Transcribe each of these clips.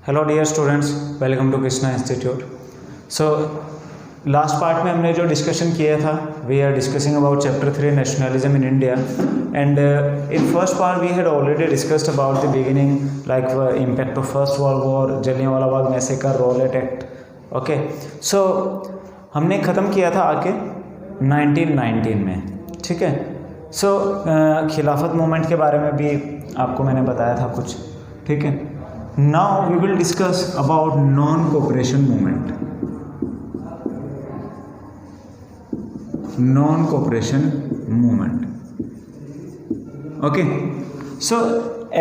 Hello dear students, welcome to Krishna institute. So last part में हमने जो डिस्कशन किया था, we are discussing about chapter 3 nationalism in India, and in first part we had already discussed about the beginning like impact of first world war, Jallianwala Bagh massacre, Rowlatt act. Okay, so हमने ख़त्म किया था आके 1919 में, ठीक है। सो खिलाफत मूवमेंट के बारे में भी आपको मैंने बताया था कुछ, ठीक है। Now we will discuss about non cooperation movement. Non cooperation movement, okay. So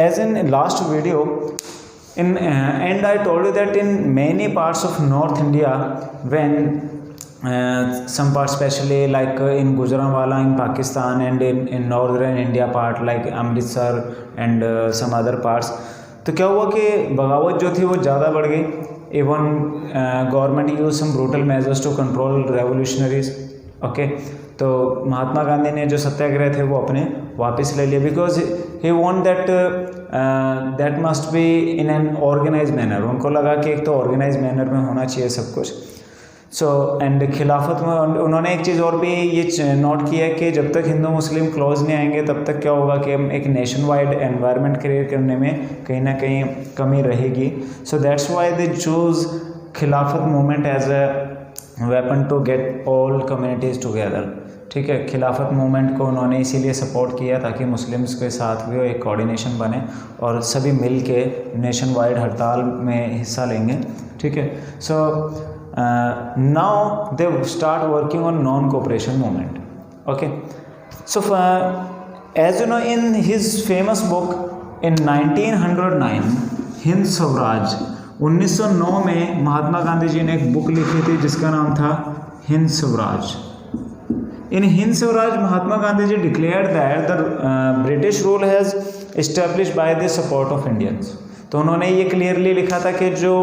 as in last video in and I told you that in many parts of North India, when some parts especially like in Gujranwala in Pakistan and in northern India part like Amritsar and some other parts, तो क्या हुआ कि बगावत जो थी वो ज़्यादा बढ़ गई। Even government use some brutal measures to control revolutionaries, okay. तो महात्मा गांधी ने जो सत्याग्रह थे वो अपने वापस ले लिए, because he want that must be in an organise manner. उनको लगा कि एक तो ऑर्गेनाइज मैनर में होना चाहिए सब कुछ। सो एंड खिलाफत में उन्होंने एक चीज़ और भी ये नोट किया कि जब तक हिंदू मुस्लिम क्लोज नहीं आएंगे तब तक क्या होगा कि हम एक नेशन वाइड एनवायरनमेंट क्रिएट करने में कहीं ना कहीं कमी रहेगी। So that's why they choose Khilafat movement as a weapon to get all communities together, ठीक है। खिलाफत मूवमेंट को उन्होंने इसीलिए सपोर्ट किया ताकि मुस्लिम्स के साथ भी एक कोऑर्डिनेशन बने और सभी मिल के नेशन वाइड हड़ताल में हिस्सा लेंगे, ठीक है। सो now they start working on non-cooperation movement, okay. So as you know, in his famous book in 1909 Hind Swaraj, 1909 में महात्मा गांधी जी ने एक बुक लिखी थी जिसका नाम था Hind Swaraj. In Hind Swaraj Mahatma Gandhi ji declared that the British rule has established by the support of Indians. तो उन्होंने ये क्लियरली लिखा था कि जो,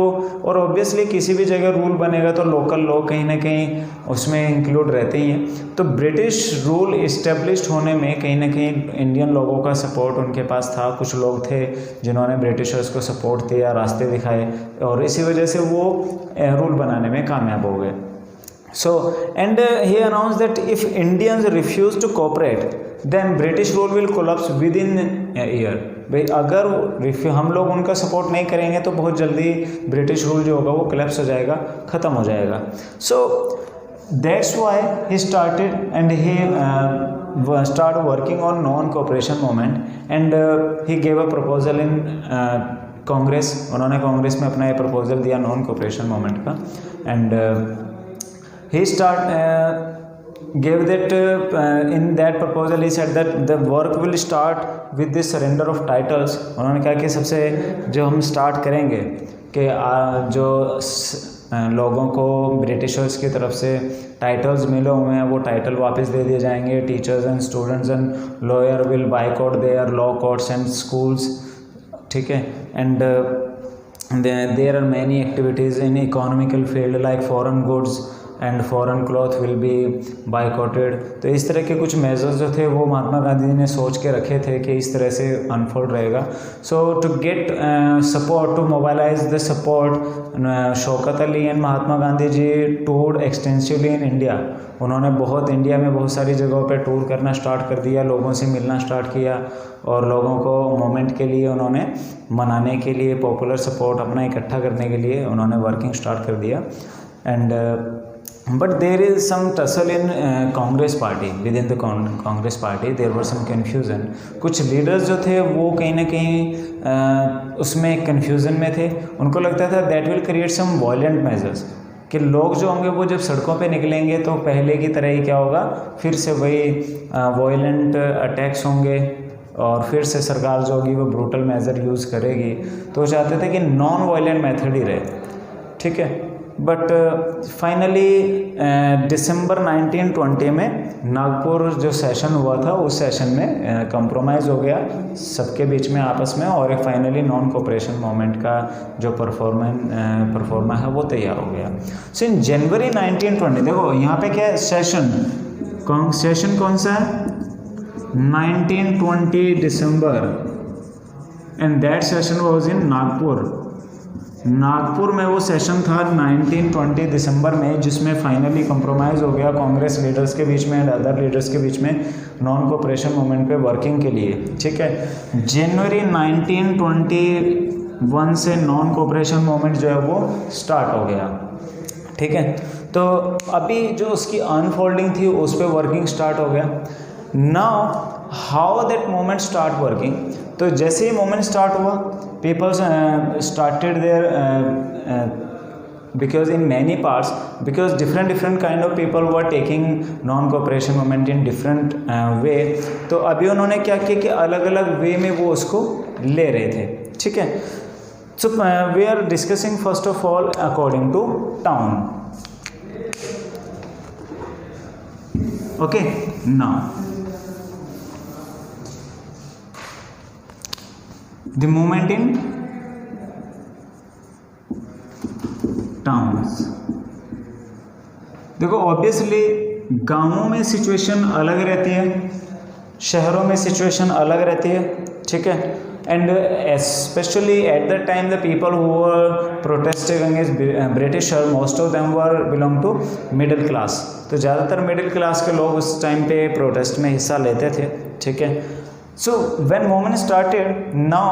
और ऑब्वियसली किसी भी जगह रूल बनेगा तो लोकल लोग कहीं ना कहीं उसमें इंक्लूड रहते ही हैं। तो ब्रिटिश रूल इस्टेब्लिश्ड होने में कहीं ना कहीं इंडियन लोगों का सपोर्ट उनके पास था। कुछ लोग थे जिन्होंने ब्रिटिशर्स को सपोर्ट दिया, रास्ते दिखाए, और इसी वजह से वो रूल बनाने में कामयाब हो गए। So and he announced that if Indians refuse to cooperate, then British rule will collapse within a year। भाई अगर हम लोग उनका सपोर्ट नहीं करेंगे तो बहुत जल्दी ब्रिटिश रूल जो होगा वो कोलैप्स हो जाएगा, ख़त्म हो जाएगा। So that's why he started and he started working on non-cooperation movement and he gave a proposal in Congress. उन्होंने कांग्रेस में अपना ये प्रपोजल दिया नॉन कोऑपरेशन मूवमेंट का, and he gave that in that proposal he said that the work will start with the surrender of titles। उन्होंने कहा कि सबसे जो हम स्टार्ट करेंगे कि जो लोगों को ब्रिटिशर्स की तरफ से टाइटल्स मिले हुए हैं वो टाइटल वापस दे दिए जाएंगे। Teachers and students and lawyer will boycott their law courts and schools, ठीक है। And there are many activities in economical field like foreign goods and foreign cloth will be boycotted. तो इस तरह के कुछ मेजर्स जो थे वो महात्मा गांधी ने सोच के रखे थे कि इस तरह से अनफोल्ड रहेगा। So to get support, to mobilize the support, Shaukat Ali and Mahatma Gandhi ji toured extensively in India. उन्होंने इंडिया में बहुत सारी जगहों पे टूर करना स्टार्ट कर दिया, लोगों से मिलना स्टार्ट किया और लोगों को मूवमेंट के लिए उन्होंने मनाने के लिए, पॉपुलर सपोर्ट अपना इकट्ठा करने के लिए उन्होंने वर्किंग स्टार्ट कर दिया। And but there is some tussle in Congress party, within the Congress party there were some confusion. कुछ लीडर्स जो थे वो कहीं ना कहीं उसमें कन्फ्यूज़न में थे। उनको लगता था that will create some violent measures, कि लोग जो होंगे वो जब सड़कों पे निकलेंगे तो पहले की तरह ही क्या होगा, फिर से वही वायलेंट अटैक्स होंगे और फिर से सरकार जो होगी वो ब्रूटल मेजर यूज़ करेगी। तो वो चाहते थे कि नॉन वायलेंट मेथड ही रहे, ठीक है। बट फाइनली दिसंबर 1920 में नागपुर जो सेशन हुआ था उस सेशन में कंप्रोमाइज़ हो गया सबके बीच में आपस में, और एक फाइनली नॉन कोऑपरेशन मूवमेंट का जो परफॉर्मा है वो तैयार हो गया। सो इन जनवरी 1920, देखो यहाँ पे क्या है, सेशन कौन सा है, 1920 दिसंबर, and that session was in Nagpur, Nagpur में वो सेशन था 1920 दिसंबर में, जिसमें फाइनली कंप्रोमाइज़ हो गया कांग्रेस लीडर्स के बीच में एंड अदर लीडर्स के बीच में नॉन कोऑपरेशन मूवमेंट पे वर्किंग के लिए। ठीक है, जनवरी 1921 से नॉन कोऑपरेशन मूवमेंट जो है वो स्टार्ट हो गया। ठीक है, तो अभी जो उसकी अनफोल्डिंग थी उस पर वर्किंग स्टार्ट हो गया। Now how that movement start working, तो जैसे ही मूवमेंट स्टार्ट हुआ people started their because in many parts, because different kind of people were taking non cooperation movement in different way, तो अभी उन्होंने क्या किया कि अलग अलग वे में वो उसको ले रहे थे। ठीक है, so we are discussing first of all according to town. Okay, now the movement in towns. देखो ऑब्वियसली गांवों में सिचुएशन अलग रहती है, शहरों में सिचुएशन अलग रहती है। ठीक है, and specially at the time the people who were protesting against Britisher, most of them were belong to middle class. तो ज़्यादातर मिडिल क्लास के लोग उस टाइम पे प्रोटेस्ट में हिस्सा लेते थे। ठीक है, so when movement started, now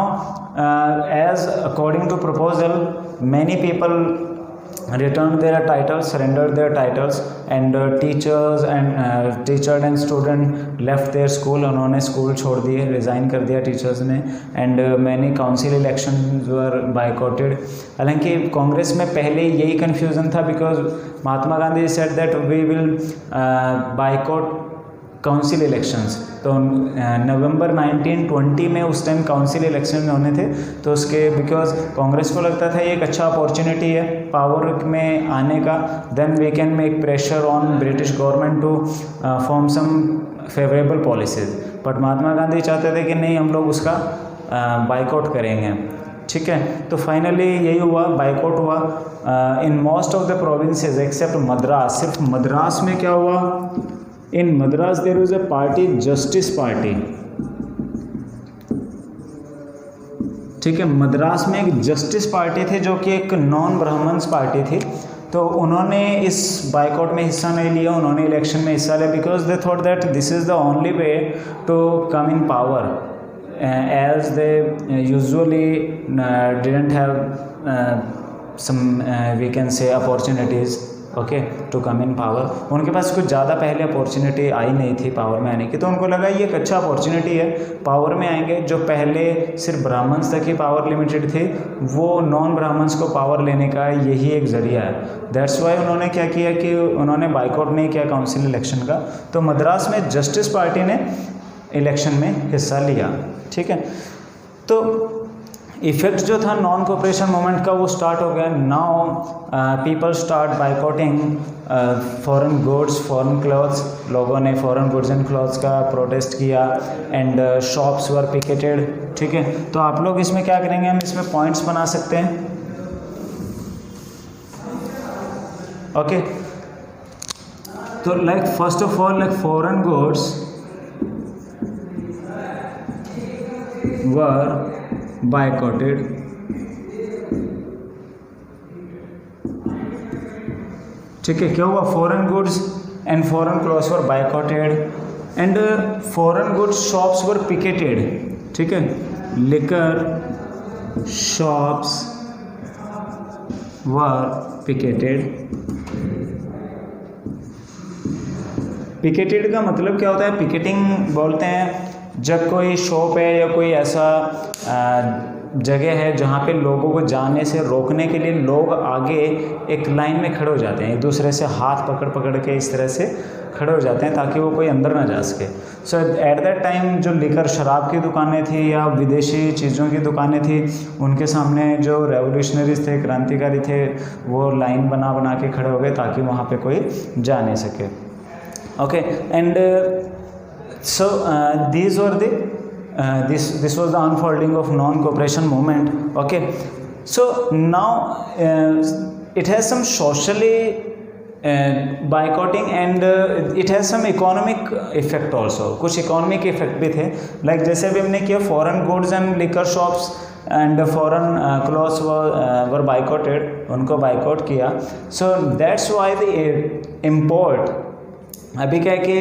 as according to proposal, many people returned their titles, surrendered their titles, and teachers and student left their school. उन्होंने स्कूल छोड़ दिए, रिज़ाइन कर दिया टीचर्स ने, and many council elections were boycotted. हालांकि कांग्रेस में पहले यही कन्फ्यूज़न था, because Mahatma Gandhi said that we will boycott council elections. तो नवंबर 1920 में उस टाइम काउंसिल इलेक्शन होने थे, तो उसके बिकॉज कांग्रेस को लगता था ये एक अच्छा अपॉर्चुनिटी है पावर में आने का, then we can make pressure on British government to form some favourable policies. But Mahatma Gandhi चाहते थे कि नहीं, हम लोग उसका बाइकआउट करेंगे। ठीक है, तो फाइनली यही हुआ, बाइकआउट हुआ in most of the provinces except Madras. सिर्फ मद्रास में क्या हुआ, in Madras there was a party, Justice Party। ठीक है, मद्रास में एक जस्टिस पार्टी थी जो कि एक नॉन ब्राह्मण्स पार्टी थी। तो उन्होंने इस बाइकआउट में हिस्सा नहीं लिया, उन्होंने इलेक्शन में हिस्सा लिया because they thought that this is the only way to come in power, as they usually didn't have some we can say opportunities okay to come in power. उनके पास कुछ ज़्यादा पहले अपॉर्चुनिटी आई नहीं थी पावर में आने की, तो उनको लगा ये एक अच्छा अपॉर्चुनिटी है, पावर में आएंगे। जो पहले सिर्फ ब्राह्मण्स तक ही पावर लिमिटेड थी, वो नॉन ब्राह्मण्स को पावर लेने का यही एक ज़रिया है। दैट्स वाई उन्होंने क्या किया कि उन्होंने बाइकआउट नहीं किया काउंसिल इलेक्शन का। तो मद्रास में जस्टिस पार्टी ने इलेक्शन में हिस्सा लिया। ठीक है, तो इफेक्ट जो था नॉन कोऑपरेशन मूवमेंट का वो स्टार्ट हो गया। Now people start boycotting foreign goods, foreign clothes. लोगों ने फॉरेन गुड्स एंड क्लॉथ्स का प्रोटेस्ट किया एंड शॉप्स वर पिकेटेड। ठीक है, तो आप लोग इसमें क्या करेंगे, हम इसमें पॉइंट्स बना सकते हैं। ओके, तो like first of all like foreign goods were boycotted, ठीक है, क्या हुआ, foreign goods and foreign clothes were boycotted and foreign goods shops were picketed. ठीक है, liquor shops were picketed. Picketed का मतलब क्या होता है, पिकेटिंग बोलते हैं जब कोई शॉप है या कोई ऐसा जगह है जहाँ पे लोगों को जाने से रोकने के लिए लोग आगे एक लाइन में खड़े हो जाते हैं, एक दूसरे से हाथ पकड़ पकड़ के इस तरह से खड़े हो जाते हैं ताकि वो कोई अंदर ना जा सके। सो एट दैट टाइम जो लेकर शराब की दुकानें थी या विदेशी चीज़ों की दुकानें थी, उनके सामने जो रेवोल्यूशनरीज थे, क्रांतिकारी थे, वो लाइन बना बना के खड़े हो गए ताकि वहाँ पे कोई जा नहीं सके। Okay, and so these were the this was the unfolding of non-cooperation movement. Okay, so now it has some socially boycotting and it has some economic effect also. कुछ economic effect भी थे, like जैसे अभी हमने किया foreign goods and liquor shops and foreign clothes were boycotted, उनको boycott किया. So that's why the import, अभी क्या है कि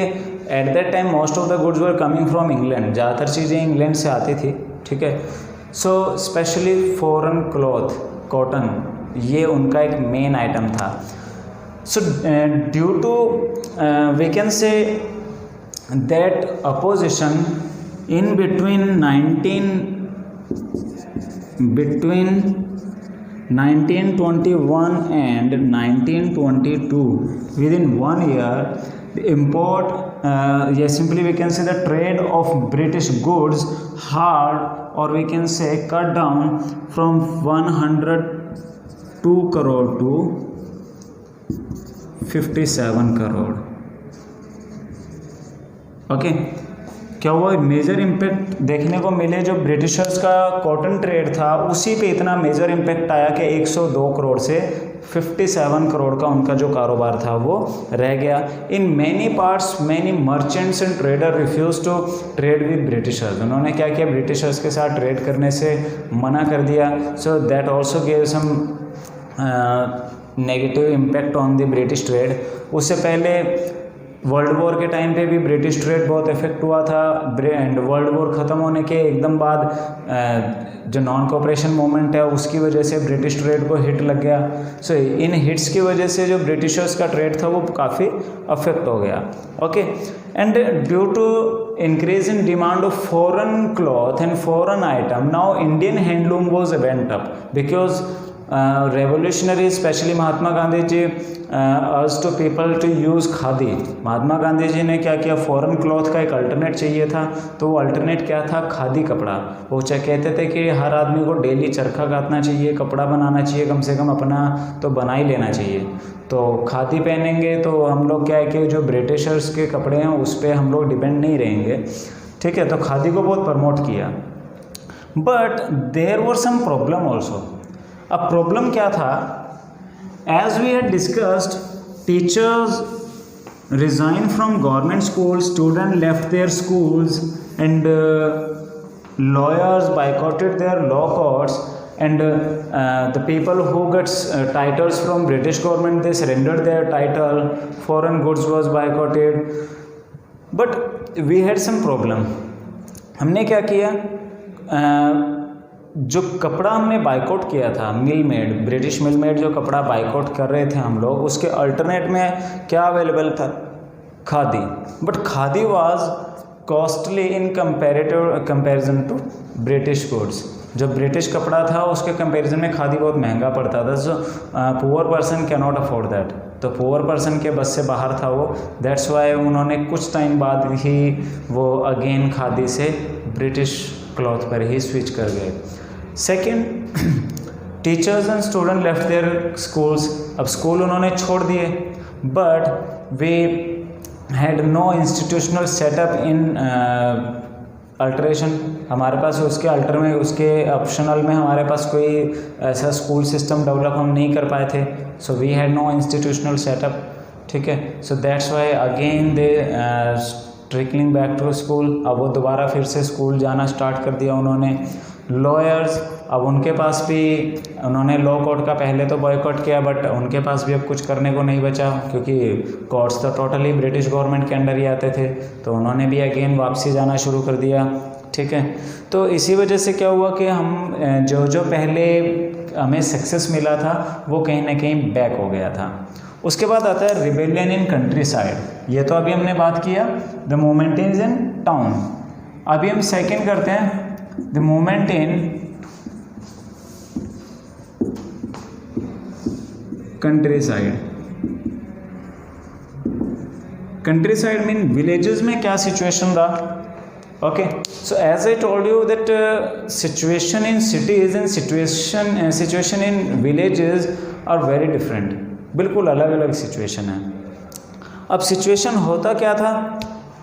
at that time most of the goods were coming from England, ज़्यादातर चीज़ें इंग्लैंड से आती थी. ठीक है. So specially foreign cloth, cotton, ये उनका एक मेन आइटम था. So due to we can say that opposition in between 1921 and 1922, within 1 year, the import, simply we can say the trade of British goods had, or we can say cut down from 102 crore to 57 crore. Okay. क्या हुआ, major impact देखने को मिले. जो Britishers का cotton trade था उसी पे इतना मेजर इम्पैक्ट आया कि 102 करोड़ से 57 करोड़ का उनका जो कारोबार था वो रह गया. In many parts many merchants and trader refuse to trade with Britishers. उन्होंने क्या किया, ब्रिटिशर्स के साथ ट्रेड करने से मना कर दिया. So that also gave some negative impact on the British trade. उससे पहले वर्ल्ड वॉर के टाइम पे भी ब्रिटिश ट्रेड बहुत इफेक्ट हुआ था. एंड वर्ल्ड वॉर ख़त्म होने के एकदम बाद जो नॉन कोऑपरेशन मूवमेंट है उसकी वजह से ब्रिटिश ट्रेड को हिट लग गया. सो इन हिट्स की वजह से जो ब्रिटिशर्स का ट्रेड था वो काफ़ी अफेक्ट हो गया. Okay. And due to increase in demand of foreign cloth and foreign item, now Indian handloom was went up because revolutionary specially Mahatma Gandhi ji urge to people to use khadi. Mahatma Gandhi ji ने क्या किया, फॉरेन क्लॉथ का एक अल्टरनेट चाहिए था. तो वो अल्टरनेट क्या था, खादी कपड़ा. वो कहते थे कि हर आदमी को डेली चरखा काटना चाहिए, कपड़ा बनाना चाहिए, कम से कम अपना तो बना ही लेना चाहिए. तो खादी पहनेंगे तो हम लोग क्या है कि जो ब्रिटिशर्स के कपड़े हैं उस पर हम लोग डिपेंड नहीं रहेंगे. ठीक है. तो खादी को बहुत प्रमोट किया. But there were some problem also. अब प्रॉब्लम क्या था, as we had discussed, teachers resign from government school, student left their schools and lawyers boycotted their law courts, and the people who gets titles from British government, they surrendered their title. Foreign goods was boycotted. But we had some problem. हमने क्या किया, जो कपड़ा हमने boycott किया था, मिल made, British मिल made जो कपड़ा बाइकआउट कर रहे थे हम लोग, उसके अल्टरनेट में क्या अवेलेबल था, khadi. But khadi was costly in comparison to British goods. जो ब्रिटिश कपड़ा था उसके कंपैरिजन में खादी बहुत महंगा पड़ता था. So poor person can not afford that. तो पुअर पर्सन के बस से बाहर था वो. दैट्स वाई उन्होंने कुछ टाइम बाद ही वो अगेन खादी से ब्रिटिश क्लॉथ पर ही स्विच कर गए. Second, teachers and student left their schools. अब स्कूल उन्होंने छोड़ दिए. But we had no institutional setup in alteration. हमारे पास उसके ऑप्शनल में हमारे पास कोई ऐसा स्कूल सिस्टम डेवलप हम नहीं कर पाए थे. So we had no institutional setup. ठीक है. So that's why again they trickling back to school. अब वो दोबारा फिर से स्कूल जाना स्टार्ट कर दिया उन्होंने. लॉयर्स, अब उनके पास भी उन्होंने लॉ कोर्ट का पहले तो बॉयकॉट किया, बट उनके पास भी अब कुछ करने को नहीं बचा क्योंकि कोर्ट्स तो टोटली ब्रिटिश गवर्नमेंट के अंडर ही आते थे. तो उन्होंने भी अगेन वापसी जाना शुरू कर दिया. ठीक है. तो इसी वजह से क्या हुआ कि हम जो पहले हमें सक्सेस मिला था वो कहीं ना कहीं बैक हो गया था. उसके बाद आता है रिबेलियन इन कंट्री साइड. ये to अभी हमने बात किया, the movement is in town. अभी हम सेकेंड करते हैं, the movement in countryside. Countryside mean villages में क्या सिचुएशन रहा. ओके. So as I told you that situation in cities and situation in villages are very different. बिल्कुल अलग अलग सिचुएशन है. अब सिचुएशन होता क्या था,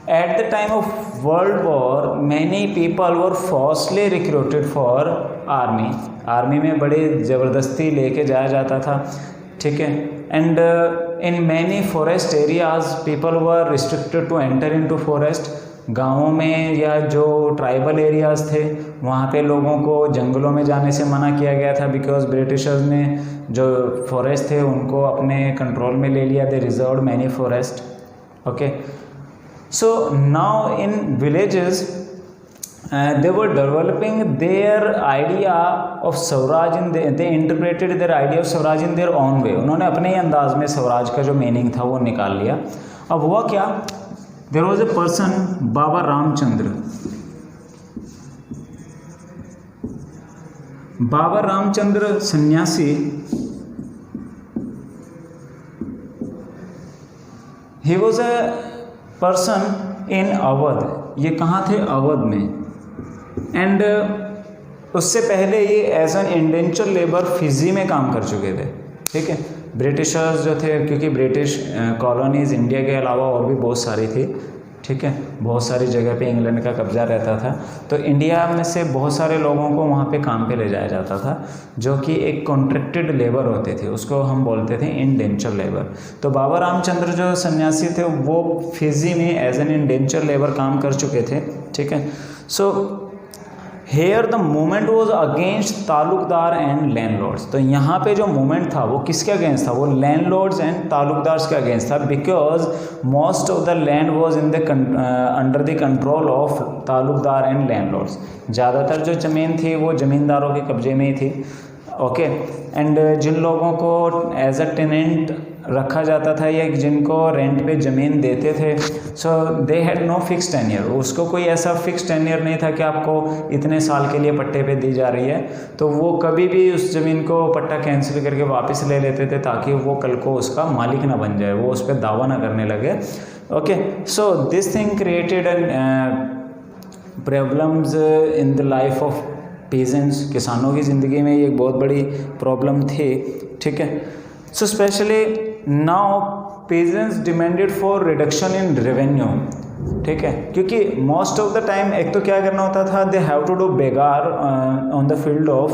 at the time of world war many people were forcefully recruited for army. Army में बड़े ज़बरदस्ती लेके जाया जाता था. ठीक है. And in many forest areas people were restricted to enter into forest. गाँवों में या जो ट्राइबल एरियाज़ थे वहाँ पे लोगों को जंगलों में जाने से मना किया गया था, बिकॉज ब्रिटिशर्स ने जो फॉरेस्ट थे उनको अपने कंट्रोल में ले लिया, they reserved many forest. Okay, so now in villages they were developing their idea of Swaraj they interpreted their idea of Swaraj in their own way। उन्होंने अपने ही अंदाज में स्वराज का जो मीनिंग था वो निकाल लिया। अब हुआ क्या, there was a person Baba Ramchandra. Baba Ramchandra सन्यासी, he was a person in Awadh. ये कहाँ थे, अवध में। एंड उससे पहले ये as an indenture labour Fiji में काम कर चुके थे। ठीक है, ब्रिटिशर्स जो थे, क्योंकि ब्रिटिश कॉलोनीज़ इंडिया के अलावा और भी बहुत सारी थी। ठीक है, बहुत सारी जगह पे इंग्लैंड का कब्जा रहता था, तो इंडिया में से बहुत सारे लोगों को वहाँ पे काम पे ले जाया जाता था, जो कि एक कॉन्ट्रैक्टेड लेबर होते थे, उसको हम बोलते थे इंडेंचर लेबर। तो बाबा रामचंद्र जो सन्यासी थे वो फिजी में एज एन इंडेंचर लेबर काम कर चुके थे। ठीक है, so here the movement was against taluqdar and landlords. तो यहाँ पे जो मूवमेंट था वो किसके अगेंस्ट था, वो लैंडलॉर्ड्स एंड तालुकदार्स के अगेंस्ट था, because most of the land was in the under the control of Talukdar and landlords. ज़्यादातर जो ज़मीन थी वो ज़मींदारों के कब्जे में ही थी। ओके, एंड जिन लोगों को एज अ टेनेंट रखा जाता था या जिनको रेंट पे ज़मीन देते थे, so they had no fix tenure. उसको कोई ऐसा फिक्स टेन्योर नहीं था कि आपको इतने साल के लिए पट्टे पे दी जा रही है, तो वो कभी भी उस ज़मीन को पट्टा कैंसिल करके वापस ले लेते थे, ताकि वो कल को उसका मालिक ना बन जाए, वो उस पर दावा ना करने लगे। Okay, so this thing created an problems in the life of peasants. किसानों की ज़िंदगी में ये एक बहुत बड़ी प्रॉब्लम थी। ठीक है, so specially now pageants demanded for reduction in revenue. ठीक है, क्योंकि मोस्ट ऑफ द टाइम एक तो क्या करना होता था, they have to do begar on the field of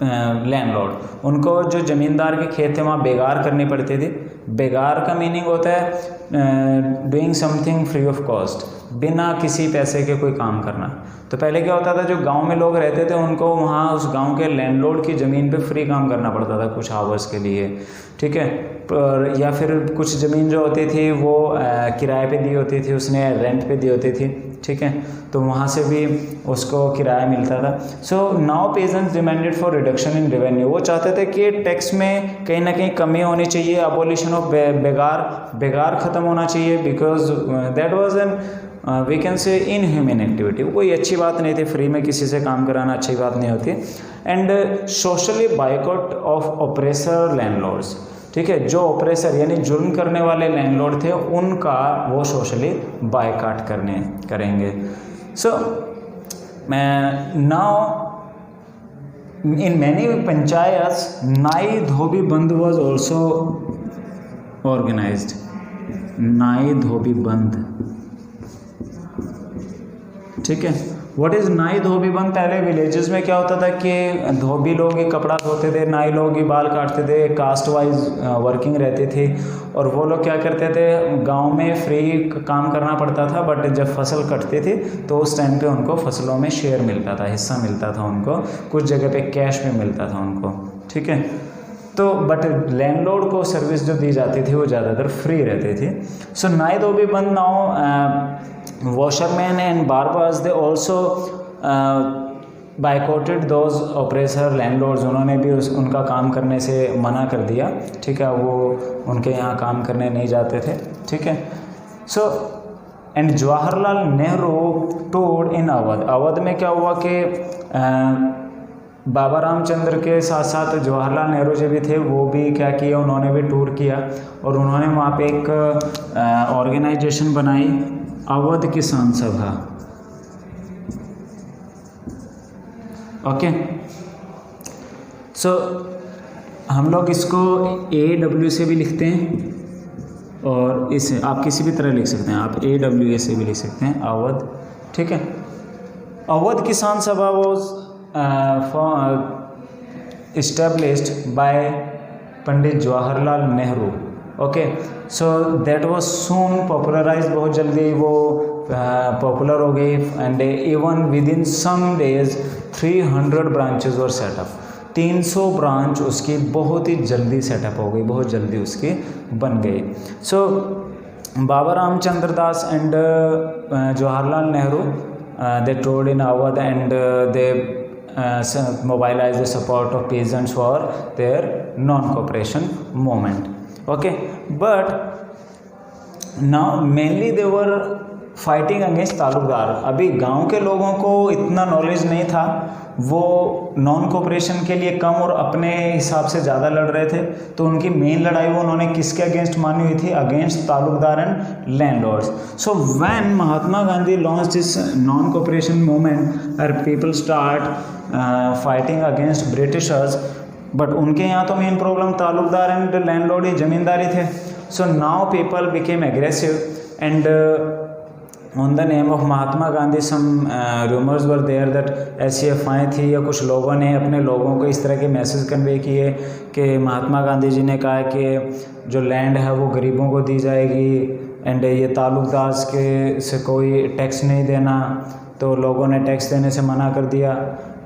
landlord. उनको जो ज़मींदार के खेत थे वहाँ बेगार करनी पड़ती थी। बेगार का मीनिंग होता है doing something free of cost, बिना किसी पैसे के कोई काम करना। तो पहले क्या होता था, जो गांव में लोग रहते थे उनको वहाँ उस गांव के लैंडलॉर्ड की ज़मीन पे फ्री काम करना पड़ता था कुछ आवर्स के लिए। ठीक है, पर या फिर कुछ ज़मीन जो होती थी वो किराए पे दी होती थी, उसने रेंट पे दी होती थी। ठीक है, तो वहाँ से भी उसको किराया मिलता था। So now pageants demanded for reduction in revenue. वो चाहते थे कि टैक्स में कहीं ना कहीं कमी होनी चाहिए, अबोलिशन ऑफ बेगार ख़त्म होना चाहिए, because that was an we can say inhuman activity. कोई अच्छी बात नहीं थी, फ्री में किसी से काम कराना अच्छी बात नहीं होती। And socially boycott of oppressor landlords. ठीक है, जो ऑपरेसर यानी जुर्म करने वाले लैंडलॉर्ड थे उनका वो सोशली बायकॉट करेंगे। सो नाउ इन मैनी पंचायत्स नाई धोबी बंद वाज ऑल्सो ऑर्गेनाइज्ड। नाई धोबी बंद, ठीक है, व्हाट इज़ नाई धोबी बंद। पहले विलेजेस में क्या होता था कि धोबी लोग ही कपड़ा धोते थे, नाई लोग ही बाल काटते थे, कास्ट वाइज वर्किंग रहती थी। और वो लोग क्या करते थे, गांव में फ्री काम करना पड़ता था, बट जब फसल कटती थी तो उस टाइम पे उनको फसलों में शेयर मिलता था, हिस्सा मिलता था उनको, कुछ जगह पे कैश में मिलता था उनको। ठीक है, तो बट लैंडलॉर्ड को सर्विस जो दी जाती थी वो ज़्यादातर फ्री रहती थी। सो नाई धोबी बंद now washermen and barbers they also boycotted those oppressor landlords। उन्होंने भी उनका काम करने से मना कर दिया। ठीक है, वो उनके यहाँ काम करने नहीं जाते थे। ठीक है, सो एंड जवाहरलाल नेहरू टूर्ड इन अवध। अवध में क्या हुआ कि बाबा रामचंद्र के साथ साथ जवाहरलाल नेहरू जी भी थे, वो भी क्या किया, उन्होंने भी टूर किया और उन्होंने वहाँ पे एक ऑर्गेनाइजेशन बनाई, अवध किसान सभा। ओके, सो हम लोग इसको AW से भी लिखते हैं और इसे आप किसी भी तरह लिख सकते हैं, आप AWA से भी लिख सकते हैं, अवध। ठीक है, Awadh Kisan Sabha was established by Pandit Jawaharlal Nehru. Okay, so that was soon popularised, बहुत जल्दी वो पॉपुलर हो गई and even within some days 300 branches were setup, 300 branch उसकी बहुत ही जल्दी सेटअप हो गई, बहुत जल्दी उसकी बन गई। So Baba Ramchandra Das and Jawaharlal Nehru they toured in Awadh and they mobilized the support of peasants for their non-cooperation movement. Okay, but now mainly they were fighting against Talukdar. अभी गांव के लोगों को इतना नॉलेज नहीं था, वो नॉन कोऑपरेशन के लिए कम और अपने हिसाब से ज़्यादा लड़ रहे थे, तो उनकी मेन लड़ाई वो उन्होंने किसके अगेंस्ट मानी हुई थी? Against taluqdar and landlords. So when Mahatma Gandhi launched this non cooperation movement और people start fighting against britishers, but उनके यहाँ तो main problem taluqdar and landlord ही, जमींदारी थे। So now people became aggressive and on the name of Mahatma Gandhi some rumours were there that ऐसी अफवाहें थी या कुछ लोगों ने अपने लोगों को इस तरह के मैसेज कन्वे किए कि महात्मा गांधी जी ने कहा कि जो लैंड है वो गरीबों को दी जाएगी एंड ये तालुकदार के से कोई टैक्स नहीं देना, तो लोगों ने टैक्स देने से मना कर दिया।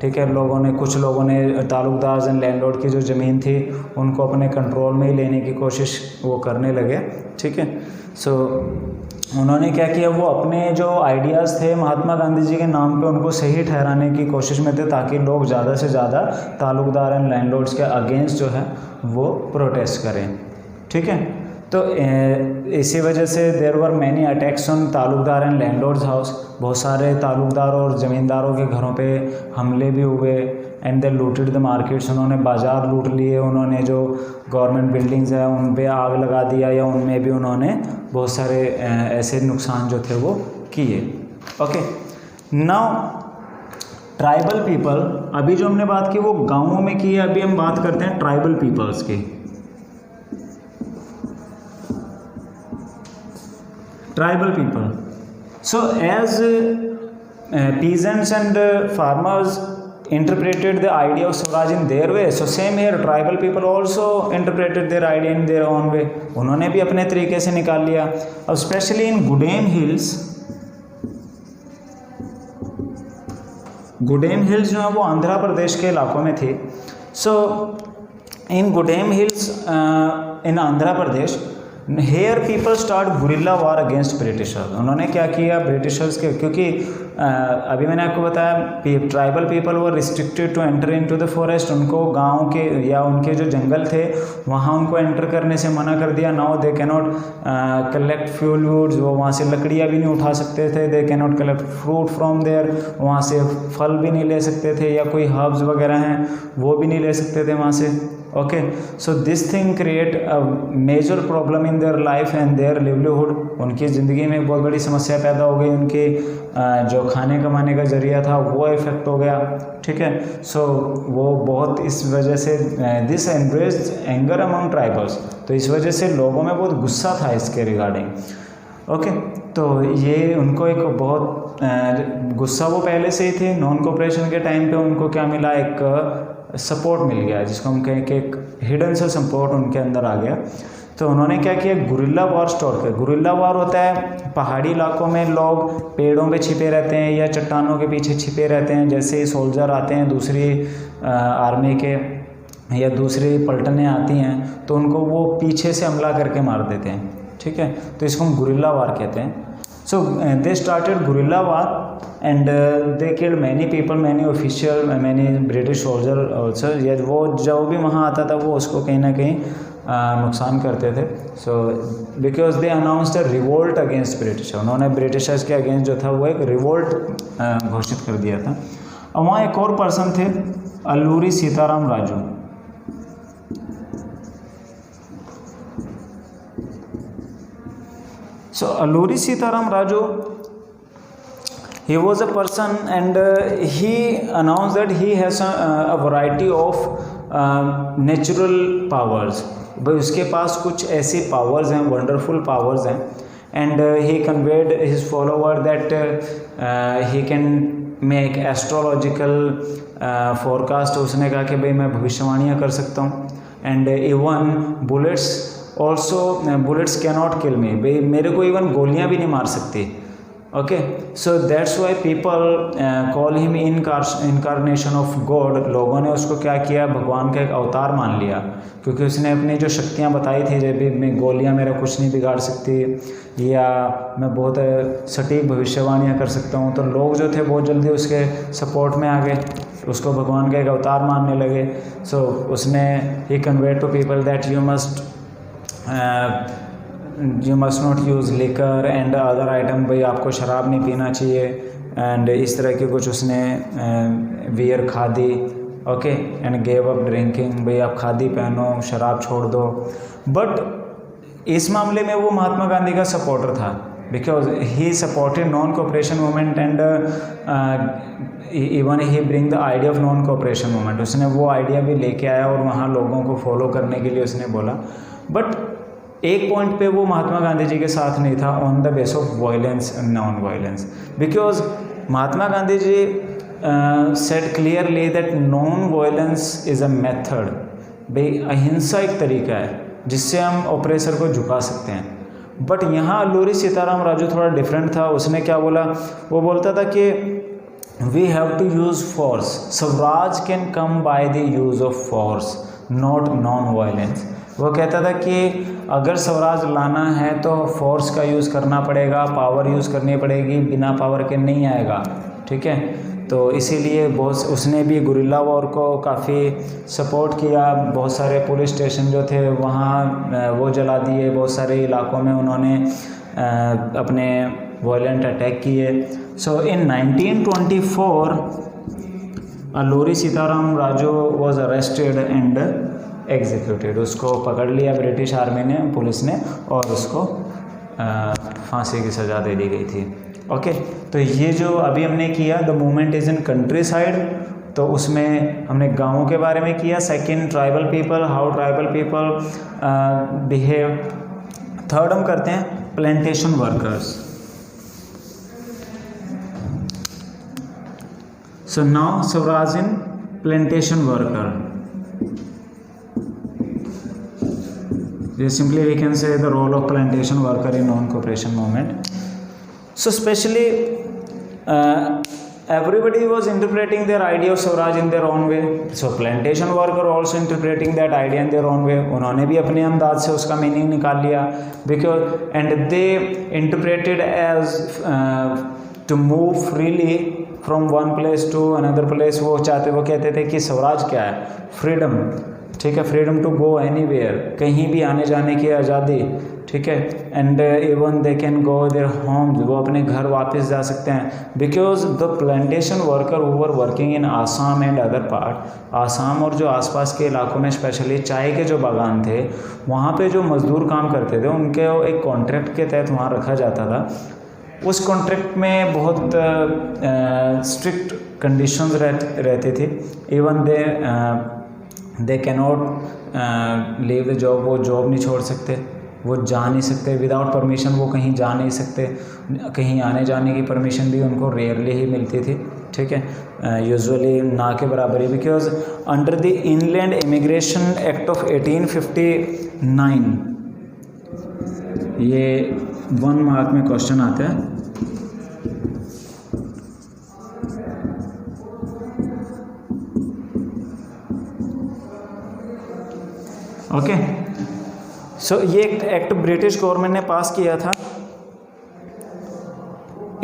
ठीक है, कुछ लोगों ने तालुकदार एंड लैंडलॉर्ड की जो ज़मीन थी उनको अपने कंट्रोल में ही लेने की कोशिश वो करने लगे। ठीक है, सो उन्होंने क्या किया, वो अपने जो आइडियाज़ थे महात्मा गांधी जी के नाम पे उनको सही ठहराने की कोशिश में थे, ताकि लोग ज़्यादा से ज़्यादा तालुकदार एंड लैंडलॉर्ड्स के अगेंस्ट जो है वो प्रोटेस्ट करें। ठीक है, तो इसी वजह से there were many attacks on taluqdar and landlords house, बहुत सारे तालुकदार और ज़मींदारों के घरों पे हमले भी हुए and they looted the markets, उन्होंने बाज़ार लूट लिए, उन्होंने जो गवर्नमेंट बिल्डिंग्स हैं उन पे आग लगा दिया या उनमें भी उन्होंने बहुत सारे ऐसे नुकसान जो थे वो किए। ओके, नाउ ट्राइबल पीपल, अभी जो हमने बात की वो गाँवों में की है, अभी हम बात करते हैं ट्राइबल पीपल्स की। Tribal people, so as peasants and farmers interpreted the idea of Swaraj in their way, so same here tribal people also interpreted their idea in their own way, उन्होंने भी अपने तरीके से निकाल लिया। अब specially in Gudem hills, Gudem hills जो है वो आंध्र प्रदेश के इलाकों में थी। So in Gudem hills in Andhra Pradesh, here people start guerrilla war against britishers. उन्होंने क्या किया ब्रिटिशर्स के, क्योंकि अभी मैंने आपको बताया tribal people were restricted to enter into the forest, उनको गांव के या उनके जो जंगल थे वहाँ उनको एंटर करने से मना कर दिया। Now they can not collect fuel woods, वो वहाँ से लकड़ियाँ भी नहीं उठा सकते थे। They can not collect fruit from there, वहाँ से फल भी नहीं ले सकते थे, या कोई हर्ब्स वगैरह हैं वो भी नहीं ले सकते थे वहाँ से। Okay, so this thing create a major problem in their life and their livelihood. उनकी ज़िंदगी में बहुत बड़ी समस्या पैदा हो गई, उनके जो खाने कमाने का जरिया था वो इफेक्ट हो गया। ठीक है, सो वो बहुत इस वजह से this enraged anger among tribals, तो इस वजह से लोगों में बहुत गुस्सा था इसके रिगार्डिंग। ओके, तो ये उनको एक बहुत गुस्सा वो पहले से ही थे। नॉन कोऑपरेशन के टाइम पे उनको क्या मिला, एक सपोर्ट मिल गया, जिसको हम कहें कि एक हिडन सा सपोर्ट उनके अंदर आ गया। तो उन्होंने क्या किया, गुरिल्ला वार स्टार्ट किया। गुरिल्ला वार होता है पहाड़ी इलाकों में लोग पेड़ों पे छिपे रहते हैं या चट्टानों के पीछे छिपे रहते हैं। जैसे ही सोल्जर आते हैं दूसरी आर्मी के या दूसरी पलटनें आती हैं तो उनको वो पीछे से हमला करके मार देते हैं। ठीक है, तो इसको हम गुरिल्ला वार कहते हैं। So they started guerrilla war and they killed many people, many official, many British soldier also। या वो जो भी वहाँ आता था वो उसको कहीं ना कहीं नुकसान करते थे। So because they announced a revolt against British, उन्होंने ब्रिटिशर्स के अगेंस्ट जो था वो एक रिवोल्ट घोषित कर दिया था। और वहाँ एक और पर्सन थे, Alluri Sitaram Raju. So Alluri Sitaram Raju, he was a person and he announced that he has a variety of natural powers। भाई उसके पास कुछ ऐसी पावर्स हैं, वंडरफुल पावर्स हैं। And he conveyed his follower that he can make astrological forecast. उसने कहा कि भाई मैं भविष्यवाणियाँ कर सकता हूँ। And even bullets also, bullets can not kill me, भाई मेरे को इवन गोलियां भी नहीं मार सकती। Okay, so that's why people call him incarnation of god. लोगों ने उसको क्या किया, भगवान का एक अवतार मान लिया, क्योंकि उसने अपनी जो शक्तियाँ बताई थी, जब भी मैं गोलियाँ मेरा कुछ नहीं बिगाड़ सकती, या मैं बहुत सटीक भविष्यवाणियाँ कर सकता हूँ, तो लोग जो थे बहुत जल्दी उसके सपोर्ट में आ गए, उसको भगवान का एक अवतार मानने लगे। सो उसने he conveyed to people that you must not use liquor and other item, भाई आपको शराब नहीं पीना चाहिए, एंड इस तरह के कुछ उसने wear khadi, okay, and gave up drinking, भाई आप खादी पहनो, शराब छोड़ दो। बट इस मामले में वो महात्मा गांधी का सपोर्टर था, because he supported non cooperation movement and even he bring the idea of non cooperation movement. उसने वो आइडिया भी लेके आया और वहाँ लोगों को फॉलो करने के लिए उसने बोला। बट एक पॉइंट पे वो महात्मा गांधी जी के साथ नहीं था, on the base of violence and non violence, because Mahatma Gandhi ji said clearly that non violence is a method, भाई अहिंसा एक तरीका है जिससे हम ऑपरेसर को झुका सकते हैं। बट यहाँ अल्लूरी सीताराम राजू थोड़ा डिफरेंट था। उसने क्या बोला, वो बोलता था कि we have to use force, swaraj can come by the use of force not non violence. वो कहता था कि अगर स्वराज लाना है तो फोर्स का यूज़ करना पड़ेगा, पावर यूज़ करनी पड़ेगी, बिना पावर के नहीं आएगा, ठीक है। तो इसीलिए बहुत उसने भी गुरिल्ला वॉर को काफ़ी सपोर्ट किया। बहुत सारे पुलिस स्टेशन जो थे वहाँ वो जला दिए, बहुत सारे इलाकों में उन्होंने अपने वायलेंट अटैक किए। सो इन 1924 Alluri Sitaram Raju was arrested and executed. उसको पकड़ लिया ब्रिटिश आर्मी ने, पुलिस ने, और उसको फांसी की सज़ा दे दी गई थी। ओके, तो ये जो अभी हमने किया the movement is in country side, तो उसमें हमने गाँवों के बारे में किया। Second, tribal people, how tribal people behave. Third हम करते हैं plantation workers. So now Swaraj in plantation worker, simply we can say the role of plantation worker in non-cooperation movement. So especially everybody was interpreting their idea of Swaraj in their own way. So plantation worker also interpreting that idea in their own way. उन्होंने भी अपने अंदाज से उसका meaning निकाल लिया, because and they interpreted as to move freely from one place to another place. वो कहते थे कि स्वराज क्या है, फ्रीडम, ठीक है, फ्रीडम टू गो एनीवेयर, कहीं भी आने जाने की आज़ादी, ठीक है, and even they can go their homes, वो अपने घर वापस जा सकते हैं। Because the plantation worker who were working in Assam and other part, Assam और जो आसपास के इलाकों में स्पेशली चाय के जो बागान थे, वहाँ पे जो मज़दूर काम करते थे उनके एक कॉन्ट्रैक्ट के तहत वहाँ रखा जाता था। उस कॉन्ट्रैक्ट में बहुत स्ट्रिक्ट कंडीशंस रहती थी। Even they cannot leave the job, वो जॉब नहीं छोड़ सकते, वो जा नहीं सकते विदाउट परमिशन, वो कहीं जा नहीं सकते, कहीं आने जाने की परमिशन भी उनको रेयरली ही मिलती थी, ठीक है, यूजुअली ना के बराबर ही। Because under the inland immigration act of 1859, ये 1 मार्क में क्वेश्चन आता है, ओके। सो ये एक्ट ब्रिटिश गवर्नमेंट ने पास किया था,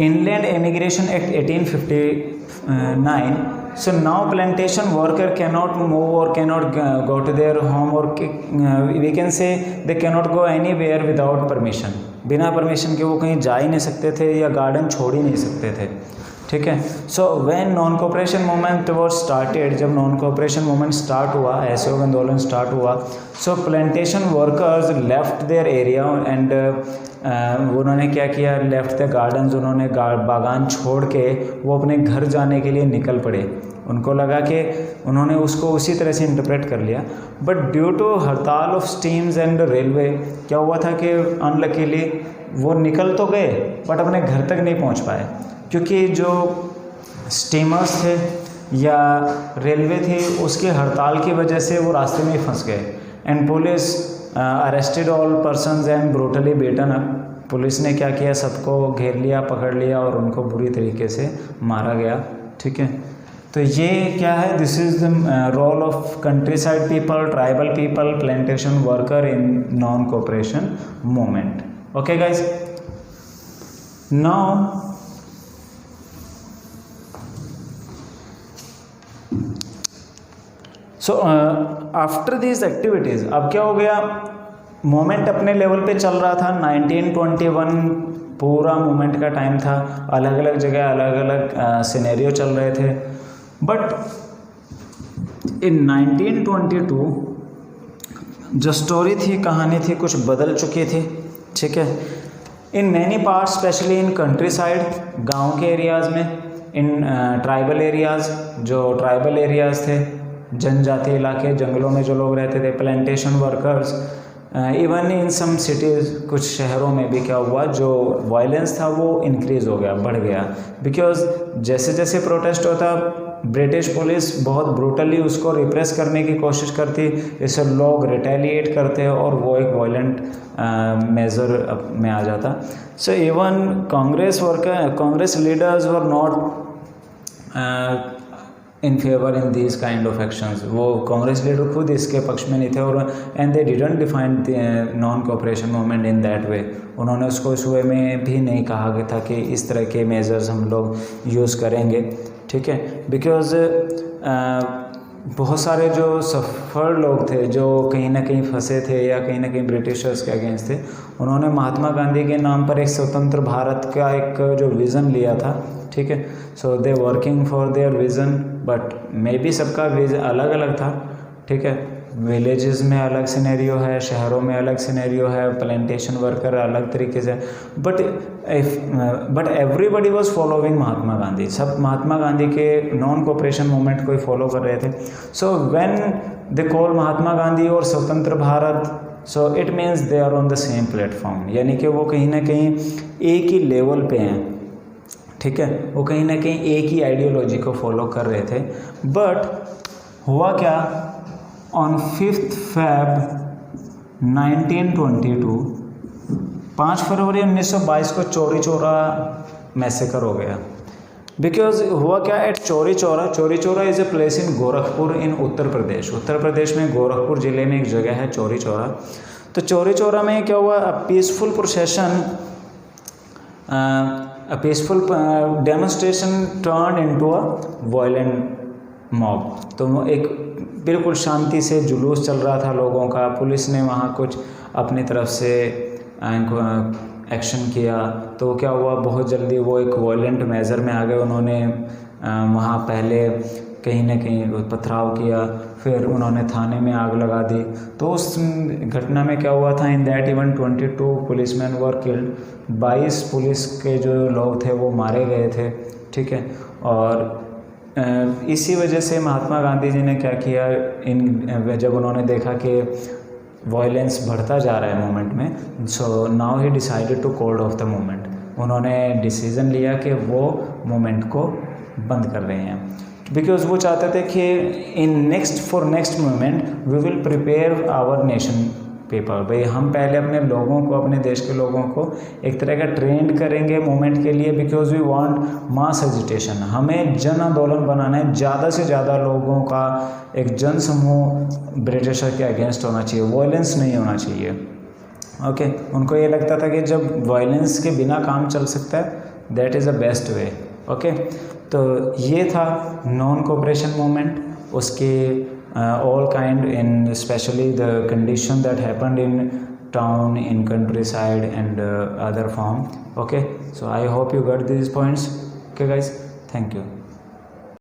inland immigration act 1859। So now plantation worker cannot move और cannot go to their home, और we can say they cannot go anywhere without permission, बिना परमिशन के वो कहीं जा ही नहीं सकते थे या गार्डन छोड़ ही नहीं सकते थे, ठीक है। So when non cooperation movement was started, जब नॉन कोऑपरेशन मूवमेंट स्टार्ट हुआ, असहयोग आंदोलन स्टार्ट हुआ, so plantation workers left their area and उन्होंने क्या किया, लेफ्ट द गार्डन्स, उन्होंने बागान छोड़ के वो अपने घर जाने के लिए निकल पड़े। उनको लगा कि उन्होंने उसको उसी तरह से इंटरप्रेट कर लिया। बट ड्यू टू हड़ताल ऑफ स्टीम्स एंड रेलवे, क्या हुआ था कि अनलकीली वो निकल तो गए बट अपने घर तक नहीं पहुंच पाए, क्योंकि जो स्टीमर्स थे या रेलवे थी उसकी हड़ताल की वजह से वो रास्ते में ही फंस गए। And police arrested all persons and brutally beaten up, police ने क्या किया, सबको घेर लिया, पकड़ लिया और उनको बुरी तरीके से मारा गया। ठीक है, तो ये क्या है, this is the role of countryside people, tribal people, plantation worker in non cooperation movement. Okay guys, now so after this activities अब क्या हो गया, मोमेंट अपने लेवल पे चल रहा था। 1921 पूरा मूवमेंट का टाइम था, अलग अलग जगह अलग अलग सिनेरियो चल रहे थे। बट इन 1922 जो स्टोरी थी, कहानी थी, कुछ बदल चुकी थी। ठीक है, in many parts, specially in countryside, गाँव के एरियाज़ में, इन ट्राइबल एरियाज़, जो ट्राइबल एरियाज़ थे, जनजातीय इलाके, जंगलों में जो लोग रहते थे, plantation workers, even in some cities, कुछ शहरों में भी क्या हुआ, जो वायलेंस था वो इंक्रीज़ हो गया, बढ़ गया। बिकॉज जैसे जैसे प्रोटेस्ट होता, ब्रिटिश पुलिस बहुत ब्रूटली उसको रिप्रेस करने की कोशिश करती, इससे लोग रिटेलिएट करते और वो एक वायलेंट मेजर में आ जाता। So even Congress leaders were not in favour in these kind of actions. वो कांग्रेस लीडर खुद इसके पक्ष में नहीं थे, और and they didn't define non cooperation movement in that way. उन्होंने उसको इस वे में भी नहीं कहा था कि इस तरह के मेजर्स हम लोग यूज़ करेंगे। ठीक है, बिकॉज बहुत सारे जो सफर लोग थे, जो कहीं ना कहीं फंसे थे या कहीं ना कहीं ब्रिटिशर्स के अगेंस्ट थे, उन्होंने महात्मा गांधी के नाम पर एक स्वतंत्र भारत का एक जो विज़न लिया था। ठीक है, so they working for their vision, but may be सबका विज़न अलग अलग था। ठीक है, विलेजेस में अलग सिनेरियो है, शहरों में अलग सिनेरियो है, प्लांटेशन वर्कर अलग तरीके से, but everybody was following Mahatma Gandhi. सब महात्मा गांधी के नॉन कोऑपरेशन मूवमेंट को ही फॉलो कर रहे थे। So when they call Mahatma Gandhi और स्वतंत्र भारत, so it means they are on the same platform, यानी कि वो कहीं ना कहीं एक ही लेवल पे हैं। ठीक है, वो कहीं ना कहीं एक ही आइडियोलॉजी को फॉलो कर रहे थे। बट हुआ क्या, ऑन 5 Feb 1922, 5 फरवरी 1922 को चौरी चौरा मैसेकर हो गया। बिकॉज हुआ क्या, at Chauri Chaura is a place in Gorakhpur in Uttar Pradesh में गोरखपुर ज़िले में एक जगह है चौरी चौरा। तो चौरी चौरा में क्या हुआ, peaceful procession, a peaceful demonstration turned into a violent mob। तो एक बिल्कुल शांति से जुलूस चल रहा था लोगों का, पुलिस ने वहाँ कुछ अपनी तरफ से एक्शन किया, तो क्या हुआ, बहुत जल्दी वो एक वायलेंट मेजर में आ गए। उन्होंने वहाँ पहले कहीं ना कहीं पथराव किया, फिर उन्होंने थाने में आग लगा दी। तो उस घटना में क्या हुआ था, in that even 22 policeman were killed, 22 police के जो लोग थे वो मारे गए थे। ठीक है, और इसी वजह से महात्मा गांधी जी ने क्या किया, जब उन्होंने देखा कि वायलेंस बढ़ता जा रहा है मूवमेंट में, so now he decided to call off the movement. उन्होंने डिसीज़न लिया कि वो मूवमेंट को बंद कर रहे हैं, बिकॉज वो चाहते थे कि for next movement we will prepare our nation people. भाई हम पहले अपने लोगों को, अपने देश के लोगों को एक तरह का ट्रेंड करेंगे मूवमेंट के लिए, because we want mass agitation. हमें जन आंदोलन बनाना है, ज़्यादा से ज़्यादा लोगों का एक जन समूह ब्रिटिशर के अगेंस्ट होना चाहिए, वायलेंस नहीं होना चाहिए। ओके, उनको ये लगता था कि जब वायलेंस के बिना काम चल सकता है, that is the best way. Okay, तो ये था नॉन कोऑपरेशन मूवमेंट, उसके all kind, in especially the condition that happened in town, in countryside and other farm. Okay, so I hope you got these points. Okay guys, thank you.